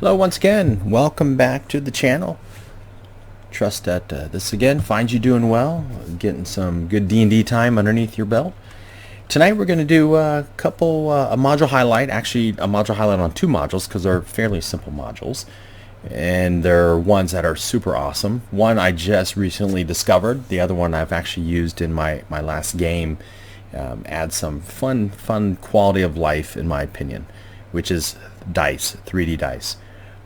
Hello once again. Welcome back to the channel. Trust that this again finds you doing well, getting some good D&D time underneath your belt. Tonight we're going to do a module highlight, actually a module highlight on two modules because they're fairly simple modules. And they're ones that are super awesome. One I just recently discovered. The other one I've actually used in my last game. Adds some fun quality of life in my opinion, which is dice, 3D dice.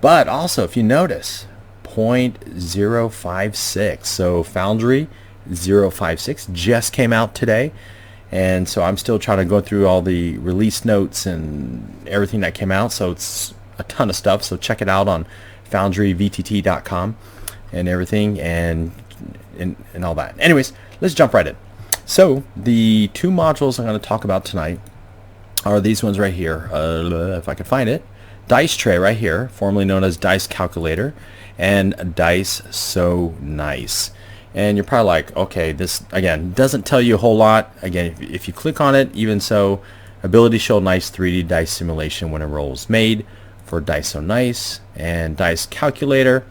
But also, if you notice, 0.056. So Foundry 056 just came out today. And so I'm still trying to go through all the release notes and everything that came out. So it's a ton of stuff. So check it out on foundryvtt.com and everything and all that. Anyways, let's jump right in. So the two modules I'm going to talk about tonight are these ones right here. If I can find it. Dice tray right here, formerly known as dice calculator, and dice so nice. And you're probably like, okay, this again doesn't tell you a whole lot. Again, if you click on it, even so, ability show nice 3D dice simulation when a roll is made for dice so nice, and dice calculator,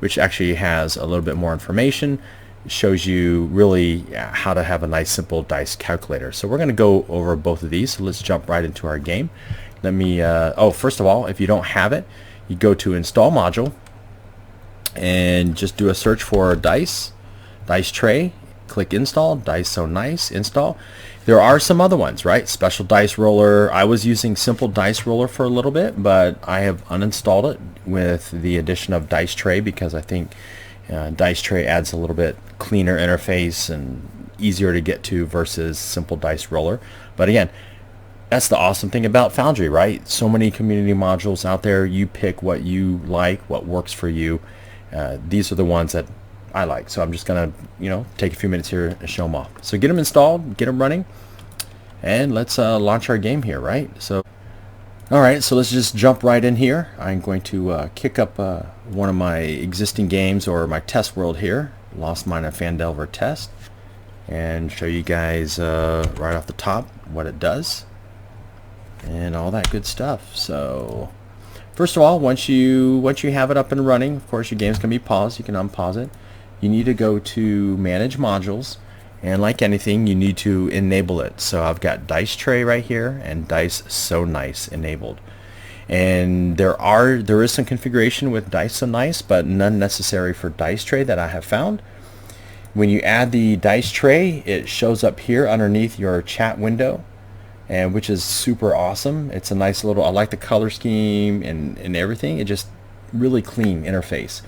which actually has a little bit more information. It shows you really how to have a nice simple dice calculator. So we're going to go over both of these. So let's jump right into our game. Let me, first of all, if you don't have it, you go to install module and just do a search for dice tray, click install, dice so nice, install. There are some other ones, right? Special dice roller. I was using simple dice roller for a little bit, but I have uninstalled it with the addition of dice tray because I think dice tray adds a little bit cleaner interface and easier to get to versus simple dice roller. But again, that's the awesome thing about Foundry, right? So many community modules out there. You pick what you like, what works for you. These are the ones that I like. So I'm just going to, take a few minutes here and show them off. So get them installed, get them running, and let's launch our game here, right? So, all right, so let's just jump right in here. I'm going to kick up one of my existing games or my test world here, Lost Mine of Phandelver Test, and show you guys right off the top what it does and all that good stuff. So first of all, once you have it up and running, of course your game's gonna be paused. You can unpause it. You need to go to manage modules, and like anything, you need to enable it. So I've got dice tray right here and dice so nice enabled, and there is some configuration with dice so nice, but none necessary for dice tray that I have found. When you add the dice tray, it shows up here underneath your chat window, and which is super awesome. It's a nice little, I like the color scheme and everything. It just really clean interface.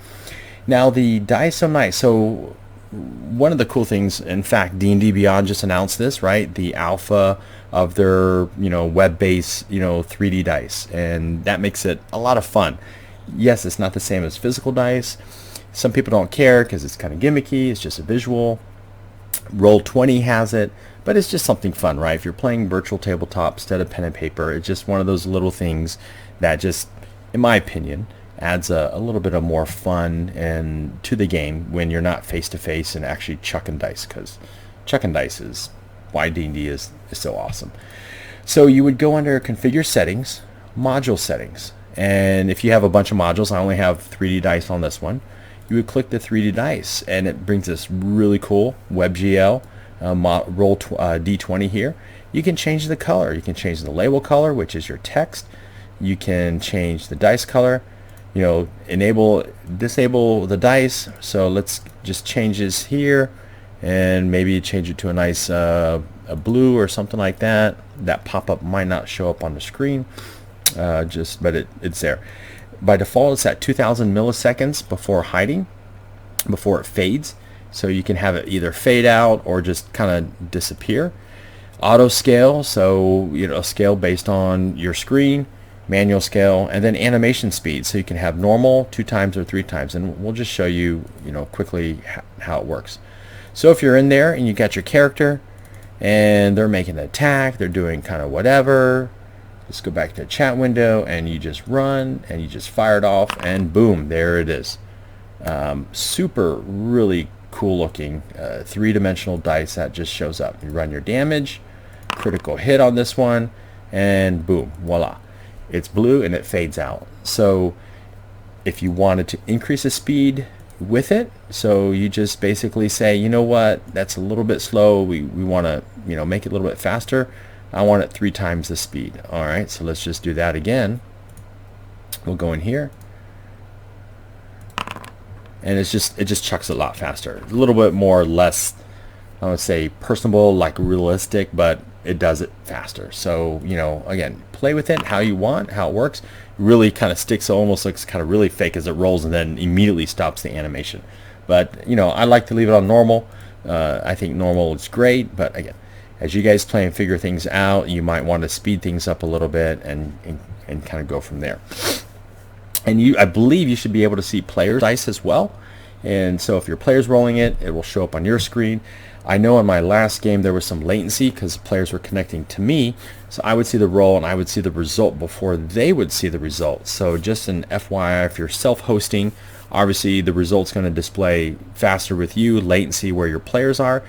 Now the dice so nice. So one of the cool things, in fact, D&D Beyond just announced this, right? The alpha of their web-based 3D dice, and that makes it a lot of fun. Yes, it's not the same as physical dice. Some people don't care because it's kind of gimmicky. It's just a visual. Roll20 has it, but it's just something fun, right? If you're playing virtual tabletop instead of pen and paper, it's just one of those little things that just, in my opinion, adds a little bit of more fun and to the game when you're not face to face and actually chucking dice, because chucking dice is why D&D is so awesome. So you would go under configure settings, module settings, and if you have a bunch of modules, I only have 3D dice on this one, you would click the 3D dice and it brings this really cool WebGL roll D20 here. You can change the color. You can change the label color, which is your text. You can change the dice color. Enable, disable the dice. So let's just change this here and maybe change it to a nice a blue or something like that. That pop-up might not show up on the screen, but it's there. By default, it's at 2000 milliseconds before hiding, before it fades. So you can have it either fade out or just kind of disappear. Auto scale, so scale based on your screen, manual scale, and then animation speed. So you can have normal 2 times or 3 times, and we'll just show you, quickly how it works. So if you're in there and you got your character, and they're making an attack, they're doing kind of whatever. Let's go back to the chat window, and you just run, and you just fire it off, and boom, there it is. Super, really cool looking 3-dimensional dice that just shows up. You run your damage, critical hit on this one, and boom, voila. It's blue and it fades out. So if you wanted to increase the speed with it, so you just basically say, you know what, that's a little bit slow, we want to, you know, make it a little bit faster. I want it 3 times the speed. All right, so let's just do that again. We'll go in here, and it just chucks a lot faster, a little bit more, less, I would say, personable, like realistic, but it does it faster. So, you know, again, play with it how you want, how it works. Really kind of sticks, almost looks kind of really fake as it rolls, and then immediately stops the animation. But, you know, I like to leave it on normal. I think normal is great, but again, as you guys play and figure things out, you might want to speed things up a little bit and kind of go from there. And I believe you should be able to see players' dice as well. And so if your player's rolling it, it will show up on your screen. I know in my last game there was some latency because players were connecting to me, so I would see the roll and I would see the result before they would see the result. So just an FYI, if you're self-hosting, obviously the result's going to display faster with you. Latency where your players are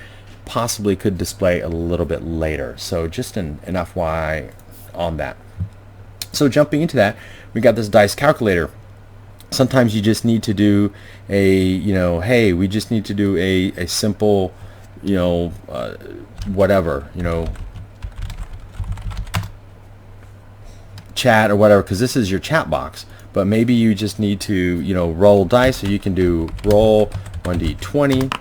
possibly could display a little bit later. So just an FYI on that. So jumping into that, we got this dice calculator. Sometimes you just need to do a, you know, hey, we just need to do a simple, you know, whatever, you know, chat or whatever, because this is your chat box. But maybe you just need to, you know, roll dice, so you can do roll 1d20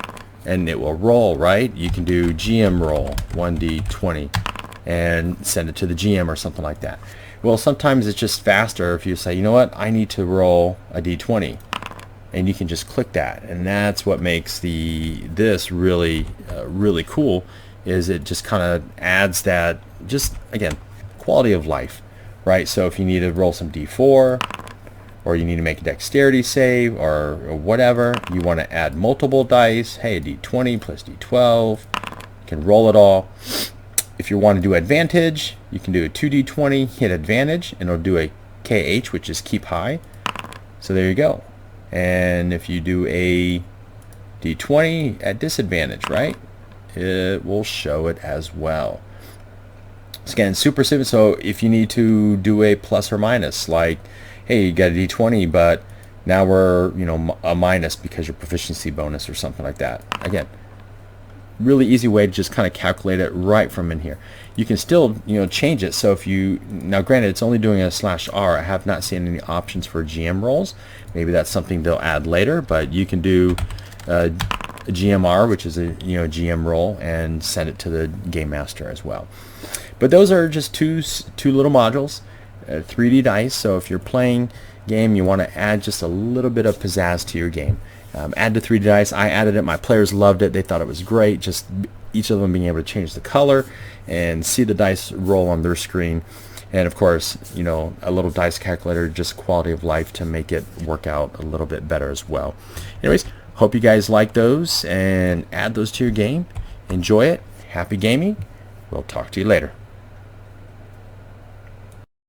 and it will roll, right? You can do GM roll 1d20 and send it to the GM or something like that. Well, sometimes it's just faster if you say, you know what, I need to roll a d20, and you can just click that, and that's what makes this really really cool. Is it just kind of adds that, just again, quality of life, right? So if you need to roll some d4, or you need to make a dexterity save, or whatever, you want to add multiple dice, hey, a d20 plus d12, you can roll it all. If you want to do advantage, you can do a 2d20, hit advantage, and it'll do a KH, which is keep high. So there you go. And if you do a d20 at disadvantage, right, it will show it as well. So again, super simple. So if you need to do a plus or minus, like, hey, you got a d20, but now we're, you know, a minus because your proficiency bonus or something like that. Again, really easy way to just kind of calculate it right from in here. You can still, you know, change it. So if you, now granted it's only doing a /R, I have not seen any options for GM rolls. Maybe that's something they'll add later, but you can do a GMR, which is a, you know, GM roll, and send it to the game master as well. But those are just two little modules, 3D dice. So if you're playing game, you want to add just a little bit of pizzazz to your game. Add the 3D dice. I added it. My players loved it. They thought it was great. Just each of them being able to change the color and see the dice roll on their screen. And of course, you know, a little dice calculator, just quality of life to make it work out a little bit better as well. Anyways, hope you guys like those and add those to your game. Enjoy it. Happy gaming. We'll talk to you later.